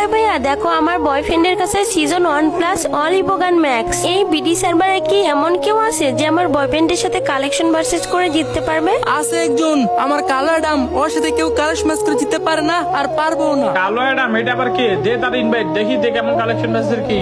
ভাইয়া ভাইয়া দেখো আমার বয়ফ্রেন্ডের কাছে সিজন 1+ অলিভ গান ম্যাক্স। এই বিডি সার্ভারে কি এমন কেউ আছে যে আমার বয়ফ্রেন্ডের সাথে কালেকশন ভার্সেস করে জিততে পারবে? আছে একজন, আমার কালো অ্যাডাম। ওর সাথে কেউ কালেকশন ম্যাচ করে জিততে পারে না, আর পারবো না। কালো অ্যাডাম এটা আবার কে? দে তার ইনভাইট, দেখি দে কেমন কালেকশন ম্যাচের কি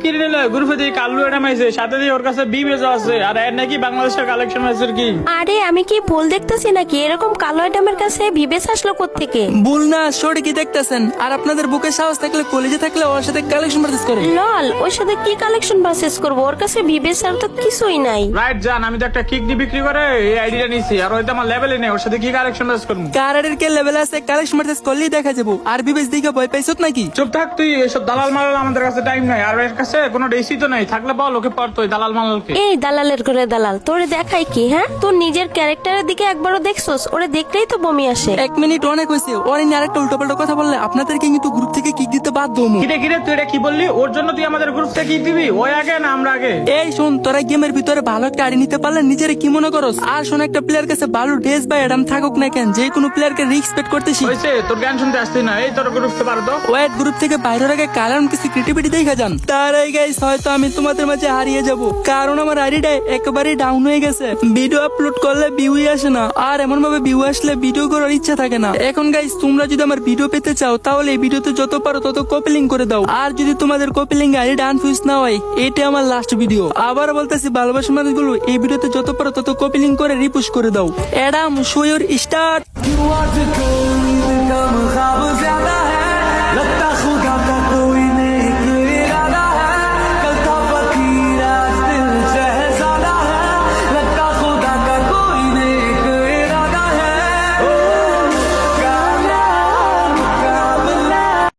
কিনে নিল। গ্রুপে দিয়ে কালো অ্যাডাম আইছে, সাথে দিয়ে ওর কাছে বিবেজও আছে, আর এর নাকি বাংলাদেশের কালেকশন ম্যাচের কি। আরে আমি কি ভুল দেখতেছি নাকি? এরকম কালো আইটেমের কাছে বিবেশ আসলো কোত্থেকে? ভুল না, সঠিকই দেখতেছেন। আর আপনাদের বুকে সাহস থাকলে, কলেজে থাকলে ওর সাথে কালেকশন ভার্সেস করে। লল, ওর সাথে কি কালেকশন ভার্সেস করবো? ওর কাছে বিবেশ আর তো কিছুই নাই। রাইট জান, আমি তো একটা কিডনি বিক্রি করে এই আইডিয়া নিছি, আর ওইটা আমার লেভেলে নেই। ওর সাথে কি কালেকশন ম্যাচ করবো? কারারের কে লেভেল আছে, কালেকশন ভার্সেস করলেই দেখা যাবো। আর বিবেশ দিকে ভয় পাইছত নাকি? চুপ থাক তুই, এসব দালাল মালাল আমাদের কাছে টাইম নাই, আর এর কাছে কোনো রেসি তো নাই। থাকলে বল ওকে পড়তো দালাল মালালকে। এই দালালের ঘরে দালাল, তোরে দেখাই কি? হ্যাঁ, তোর নিজের ক্যারেক্টারের দিকে একবারও দেখছস? ওরে দেখলেই তো বমি আসে। 1 মিনিট অনেক হয়েছে। ওর নিয়ে আরেকটা উল্টোপাল্টা কথা বললে আপনাদেরকে কিন্তু গ্রুপ থেকে কিক দিতে বাধ্য হবো। কিরে কিরে তুই এটা কি বললি? ওর জন্য তুই আমাদের গ্রুপ থেকে কি দিবি? ওই আগে না আমরা আগে? এই শোন, তোরা গেমের ভিতরে ভালো একটা আড়ি নিতে পারলে নিজের কি মনে করস? আর শোন, একটা প্লেয়ার কাছে ভালো ড্রেস বা অ্যাডাম থাকুক না কেন, যে কোনো প্লেয়ারকে রেসপেক্ট করতেছি। হয়েছে, তোর জ্ঞান শুনতে আসছি না। এই তোর গ্রুপ থেকে পারো তো। ওয়েট, গ্রুপ থেকে বাইরের আগে কারণ কিছু ক্রিয়েটিভিটি দেখা যান। তার আগে গাইস হয়তো আমি তোমাদের মাঝে হারিয়ে যাব, কারণ আমার আইডিটা একেবারে ডাউন হয়ে গেছে। ভিডিও আপলোড করলে ভিউই আসে না, আর এমন ভাবে ভিউ আসলে ভিডিও করার ইচ্ছা থাকে না। এখন গাইস তোমরা যদি আমার ভিডিও পেতে চাও, তাহলে এই ভিডিওতে যত পারো তত কপি লিঙ্ক করে দাও। আর যদি তোমাদের কপি লিঙ্ক আইডিটা আনফিউজ না হয়, এটা আমার লাস্ট ভিডিও। আবার বলতেছি, ভালোবাসার মানুষগুলো এই ভিডিওতে যত পারো তত কপি লিঙ্ক করে রিপোস্ট করে দাও। Adam show your start.